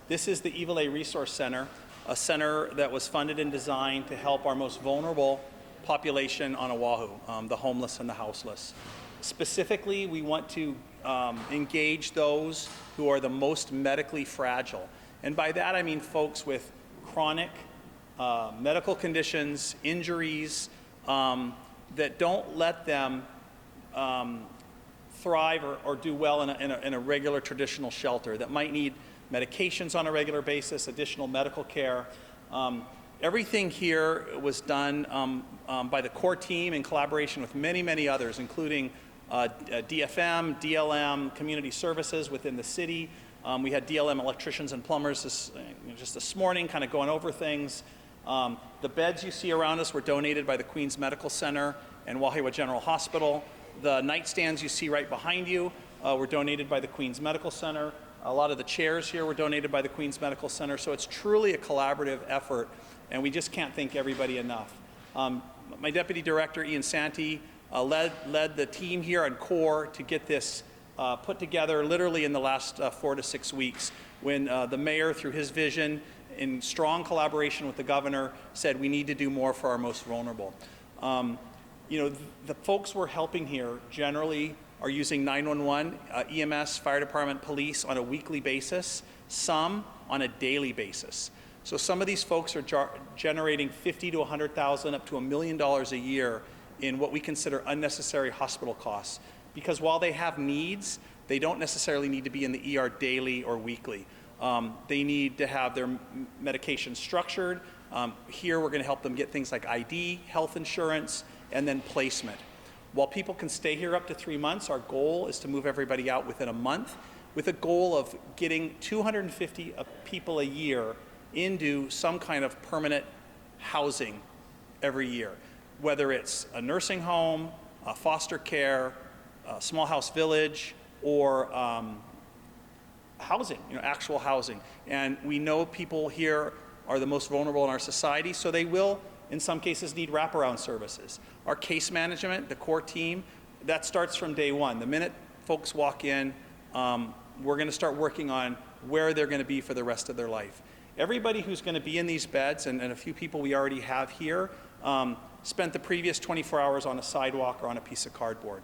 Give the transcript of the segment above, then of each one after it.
This is the Iwilei Resource Center, a center that was funded and designed to help our most vulnerable population on Oahu, the homeless and the houseless. Specifically, we want to engage those who are the most medically fragile. And by that I mean folks with chronic medical conditions, injuries, that don't let them thrive or do well in a regular traditional shelter, that might need medications on a regular basis, additional medical care. Everything here was done by the core team in collaboration with many, many others, including DFM, DLM, community services within the city. We had DLM electricians and plumbers just this morning kind of going over things. The beds you see around us were donated by the Queens Medical Center and Wahiawa General Hospital. The nightstands you see right behind you were donated by the Queens Medical Center. A lot of the chairs here were donated by the Queens Medical Center, so it's truly a collaborative effort, and we just can't thank everybody enough. My Deputy Director, Ian Santee, led the team here on CORE to get this put together literally in the last 4 to 6 weeks, when the mayor, through his vision, in strong collaboration with the governor, said we need to do more for our most vulnerable. You know, the folks we're helping here generally are using 911, EMS, fire department, police on a weekly basis, some on a daily basis. So some of these folks are generating $50,000 to $100,000 up to $1 million a year in what we consider unnecessary hospital costs. Because while they have needs, they don't necessarily need to be in the ER daily or weekly. They need to have their medication structured. Here we're going to help them get things like ID, health insurance, and then placement. While people can stay here up to 3 months, our goal is to move everybody out within a month, with a goal of getting 250 people a year into some kind of permanent housing every year, whether it's a nursing home, a foster care, a small house village, or housing, actual housing. And we know people here are the most vulnerable in our society, so they will, in some cases, need wraparound services. Our case management, the core team, that starts from day one. The minute folks walk in, we're going to start working on where they're going to be for the rest of their life. Everybody who's going to be in these beds, and a few people we already have here, spent the previous 24 hours on a sidewalk or on a piece of cardboard.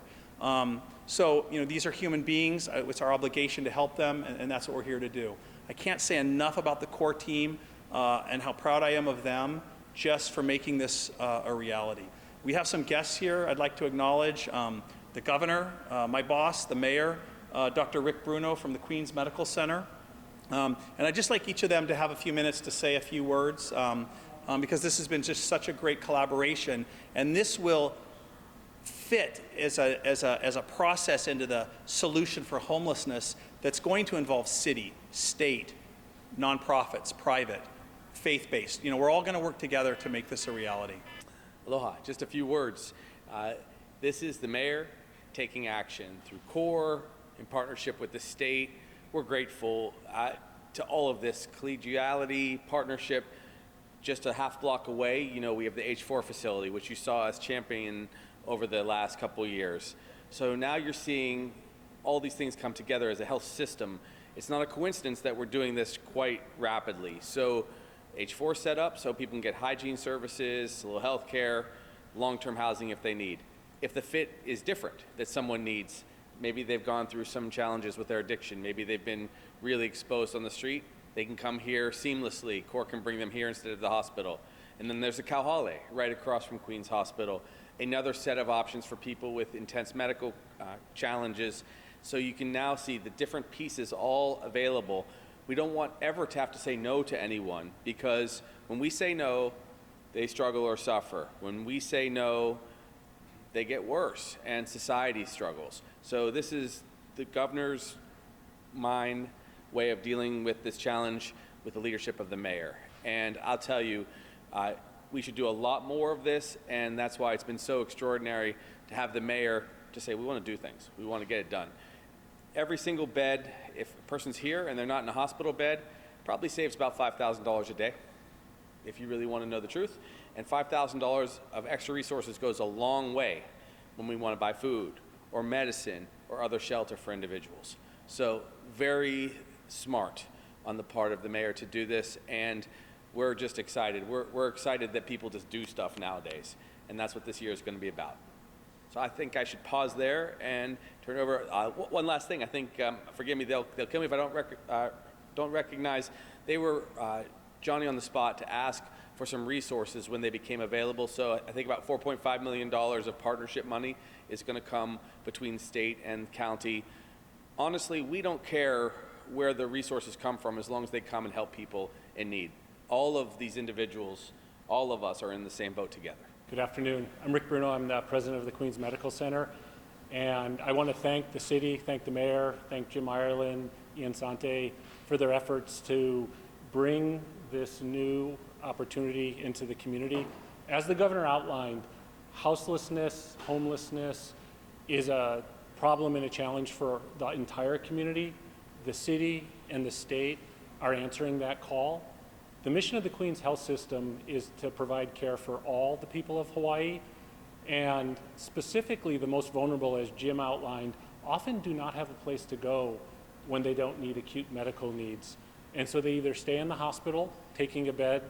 So these are human beings. It's our obligation to help them, and that's what we're here to do. I can't say enough about the core team and how proud I am of them just for making this a reality. We have some guests here I'd like to acknowledge. The governor, my boss, the mayor, Dr. Rick Bruno from the Queens Medical Center. And I'd just like each of them to have a few minutes to say a few words because this has been just such a great collaboration, and this will fit as a process into the solution for homelessness that's going to involve city, state, nonprofits, private, faith-based. We're all going to work together to make this a reality. Aloha, just a few words. This is the mayor taking action through CORE in partnership with the state. We're grateful to all of this collegiality, partnership. Just a half block away, we have the H4 facility, which you saw us champion over the last couple years. So now you're seeing all these things come together as a health system. It's not a coincidence that we're doing this quite rapidly. So H4 set up so people can get hygiene services, a little health care, long-term housing if they need. If the fit is different that someone needs, maybe they've gone through some challenges with their addiction, maybe they've been really exposed on the street, they can come here seamlessly. CORE can bring them here instead of the hospital. And then there's the Kauhale right across from Queens Hospital. Another set of options for people with intense medical challenges. So you can now see the different pieces all available. We don't want ever to have to say no to anyone, because when we say no, they struggle or suffer. When we say no, they get worse and society struggles. So this is the governor's way of dealing with this challenge with the leadership of the mayor. And I'll tell you, we should do a lot more of this, and that's why it's been so extraordinary to have the mayor to say, we want to do things, we want to get it done. Every single bed, if a person's here and they're not in a hospital bed, probably saves about $5,000 a day, if you really want to know the truth. And $5,000 of extra resources goes a long way when we want to buy food or medicine or other shelter for individuals. So very smart on the part of the mayor to do this, and we're just excited. We're excited that people just do stuff nowadays, and that's what this year is going to be about. So I think I should pause there and turn it over. One last thing, I think, forgive me, they'll kill me if I don't recognize, they were Johnny on the spot to ask for some resources when they became available. So I think about $4.5 million of partnership money is going to come between state and county. Honestly, we don't care where the resources come from as long as they come and help people in need. All of these individuals, all of us are in the same boat together. Good afternoon. I'm Rick Bruno. I'm the president of the Queens Medical Center. And I want to thank the city, thank the mayor, thank Jim Ireland, Ian Sante for their efforts to bring this new opportunity into the community. As the governor outlined, houselessness, homelessness is a problem and a challenge for the entire community. The city and the state are answering that call. The mission of the Queens Health System is to provide care for all the people of Hawaii, and specifically the most vulnerable, as Jim outlined, often do not have a place to go when they don't need acute medical needs. And so they either stay in the hospital, taking a bed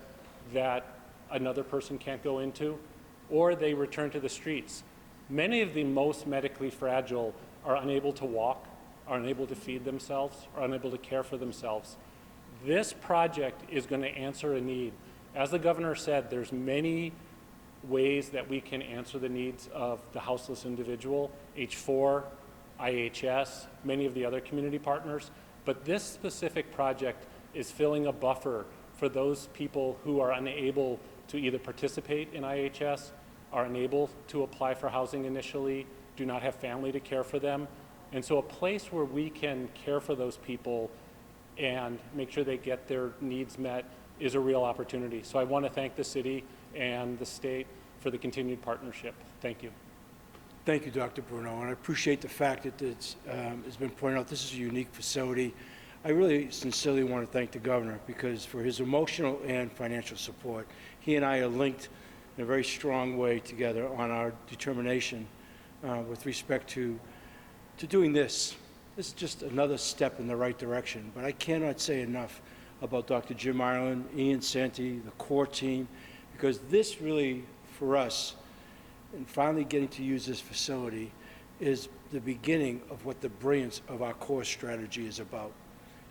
that another person can't go into, or they return to the streets. Many of the most medically fragile are unable to walk, are unable to feed themselves, are unable to care for themselves. This project is going to answer a need. As the governor said, there's many ways that we can answer the needs of the houseless individual, H4, IHS, many of the other community partners, but this specific project is filling a buffer for those people who are unable to either participate in IHS, are unable to apply for housing initially, do not have family to care for them. And so a place where we can care for those people and make sure they get their needs met is a real opportunity. So I want to thank the city and the state for the continued partnership. Thank you. Thank you, Dr. Bruno, and I appreciate the fact that it's been pointed out this is a unique facility. I really sincerely want to thank the governor because for his emotional and financial support. He and I are linked in a very strong way together on our determination with respect to doing this. This is just another step in the right direction, but I cannot say enough about Dr. Jim Ireland, Ian Sante, the core team, because this really, for us, and finally getting to use this facility is the beginning of what the brilliance of our core strategy is about.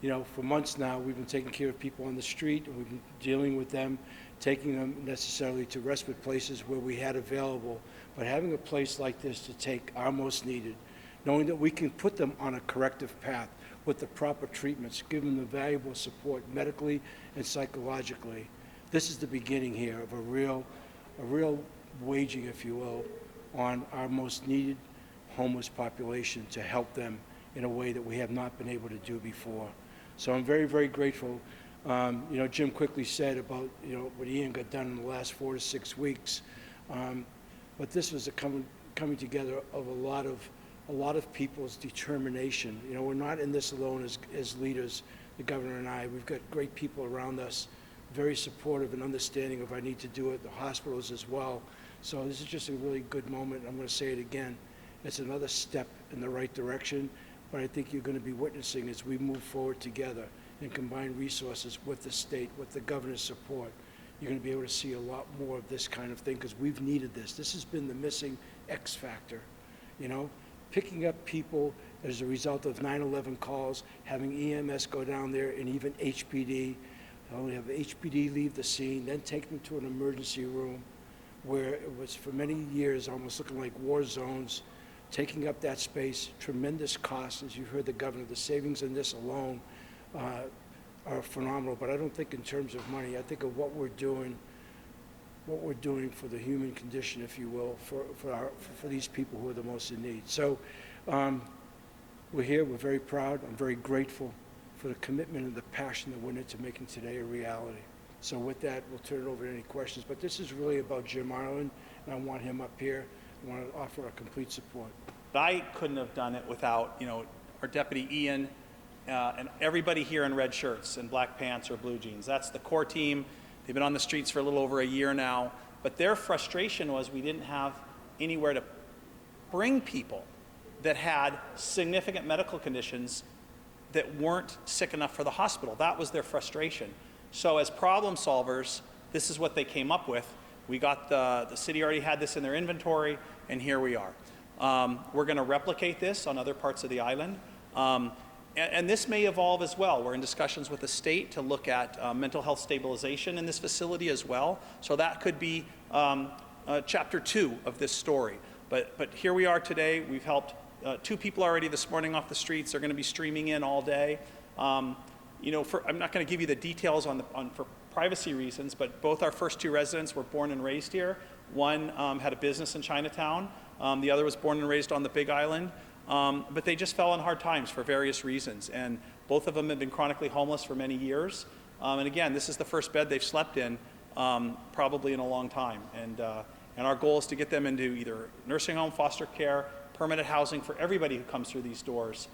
You know, for months now, we've been taking care of people on the street, and we've been dealing with them, taking them necessarily to respite places where we had available, but having a place like this to take our most needed, knowing that we can put them on a corrective path with the proper treatments, give them the valuable support medically and psychologically. This is the beginning here of a real waging, if you will, on our most needed homeless population to help them in a way that we have not been able to do before. So I'm very, very grateful. You know, Jim quickly said about, you know, what Ian got done in the last 4 to 6 weeks. But this was a coming together of a lot of people's determination. You know, we're not in this alone as leaders, the governor and I. We've got great people around us, very supportive and understanding of our need to do it, the hospitals as well. So this is just a really good moment. I'm going to say it again. It's another step in the right direction, but I think you're going to be witnessing as we move forward together and combine resources with the state, with the governor's support. You're going to be able to see a lot more of this kind of thing because we've needed this. This has been the missing X factor, you know? Picking up people as a result of 9/11 calls, having EMS go down there, and even HPD. We have HPD leave the scene, then take them to an emergency room where it was for many years almost looking like war zones, taking up that space, tremendous costs. As you heard the governor, the savings in this alone are phenomenal, but I don't think in terms of money. I think of what we're doing for the human condition, if you will, for these people who are the most in need. So we're here, we're very proud, I'm very grateful for the commitment and the passion that went into making today a reality. So with that, we'll turn it over to any questions, but this is really about Jim Ireland, and I want him up here. I want to offer our complete support. I couldn't have done it without, you know, our deputy Ian and everybody here in red shirts and black pants or blue jeans. That's the core team. They've been on the streets for a little over a year now, but their frustration was we didn't have anywhere to bring people that had significant medical conditions that weren't sick enough for the hospital. That was their frustration. So as problem solvers, this is what they came up with. We got the city already had this in their inventory, and here we are. We're going to replicate this on other parts of the island. And this may evolve as well. We're in discussions with the state to look at mental health stabilization in this facility as well. So that could be chapter 2 of this story. But here we are today. We've helped 2 people already this morning off the streets. They're going to be streaming in all day. You know, I'm not going to give you the details for privacy reasons, but both our first 2 residents were born and raised here. One had a business in Chinatown. The other was born and raised on the Big Island. But they just fell on hard times for various reasons. And both of them have been chronically homeless for many years. And again, this is the first bed they've slept in probably in a long time. And our goal is to get them into either nursing home, foster care, permanent housing for everybody who comes through these doors.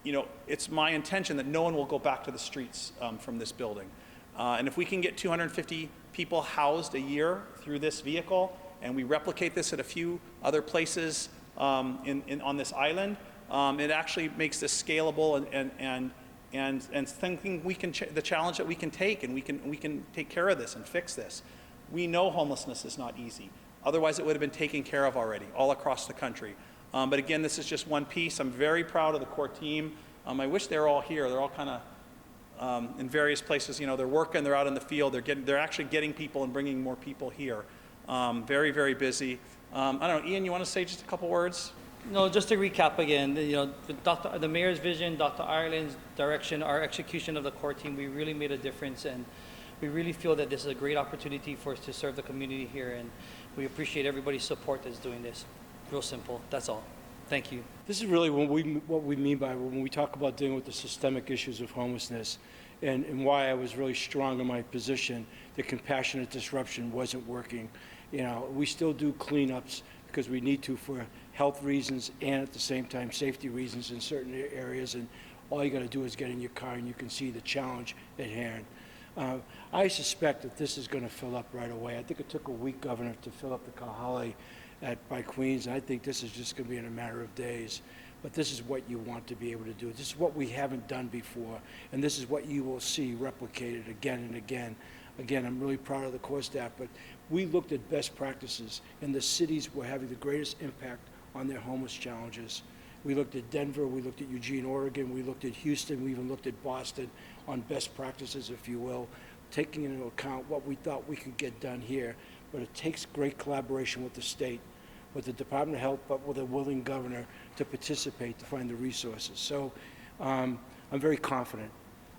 You know, it's my intention that no one will go back to the streets from this building. And if we can get 250 people housed a year through this vehicle, and we replicate this at a few other places on this island, it actually makes this scalable and thinking we can the challenge that we can take, and we can take care of this and fix this. We know homelessness is not easy. Otherwise, it would have been taken care of already all across the country. But again, this is just one piece. I'm very proud of the core team. I wish they were all here. They're all kind of in various places. You know, they're working. They're out in the field. They're actually getting people and bringing more people here. Very, very busy. I don't know, Ian, you want to say just a couple words? No, just to recap again, you know, the mayor's vision, Dr. Ireland's direction, our execution of the core team, we really made a difference, and we really feel that this is a great opportunity for us to serve the community here, and we appreciate everybody's support that's doing this. Real simple. That's all. Thank you. This is really what we mean by when we talk about dealing with the systemic issues of homelessness, and why I was really strong in my position that compassionate disruption wasn't working. You know, we still do cleanups because we need to for health reasons and at the same time safety reasons in certain areas, and all you got to do is get in your car and you can see the challenge at hand. I suspect that this is going to fill up right away. I think it took a week, Governor, to fill up the Kalahari by Queens, and I think this is just going to be in a matter of days. But this is what you want to be able to do. This is what we haven't done before, and this is what you will see replicated again and again. Again, I'm really proud of the core staff, but we looked at best practices in the cities were having the greatest impact on their homeless challenges. We looked at Denver, we looked at Eugene, Oregon, we looked at Houston, we even looked at Boston on best practices, if you will, taking into account what we thought we could get done here. But it takes great collaboration with the state, with the Department of Health, but with a willing governor to participate, to find the resources. So I'm very confident.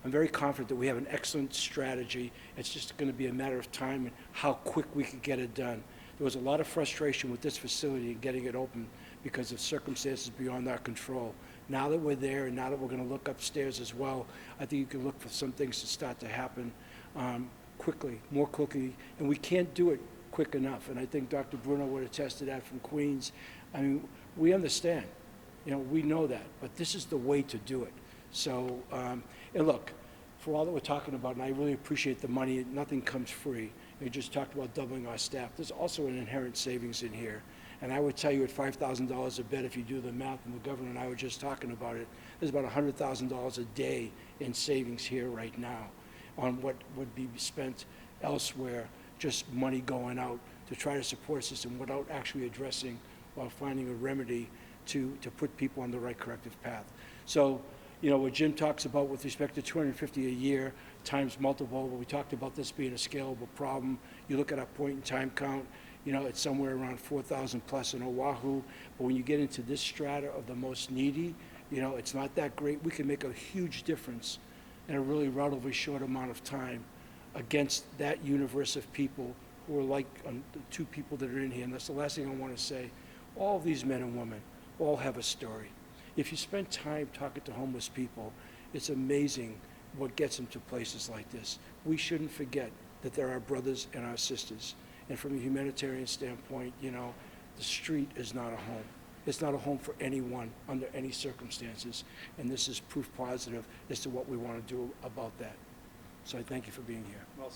I'm very confident that we have an excellent strategy. It's just going to be a matter of time and how quick we can get it done. There was a lot of frustration with this facility and getting it open because of circumstances beyond our control. Now that we're there, and now that we're going to look upstairs as well, I think you can look for some things to start to happen quickly, more quickly, and we can't do it quick enough. And I think Dr. Bruno would attest to that from Queens. I mean, we understand, you know, we know that, but this is the way to do it. So, and look, for all that we're talking about, and I really appreciate the money, nothing comes free. We just talked about doubling our staff. There's also an inherent savings in here. And I would tell you at $5,000 a bed, if you do the math, and the governor and I were just talking about it, there's about $100,000 a day in savings here right now on what would be spent elsewhere, just money going out to try to support a system without actually addressing or finding a remedy to put people on the right corrective path. So, you know, what Jim talks about with respect to 250 a year times multiple, we talked about this being a scalable problem. You look at our point in time count, you know, it's somewhere around 4,000 plus in Oahu. But when you get into this strata of the most needy, you know, it's not that great. We can make a huge difference in a really relatively short amount of time against that universe of people who are like the 2 people that are in here. And that's the last thing I want to say. All of these men and women all have a story. If you spend time talking to homeless people, it's amazing what gets them to places like this. We shouldn't forget that they're our brothers and our sisters. And from a humanitarian standpoint, you know, the street is not a home. It's not a home for anyone under any circumstances. And this is proof positive as to what we want to do about that. So I thank you for being here. Well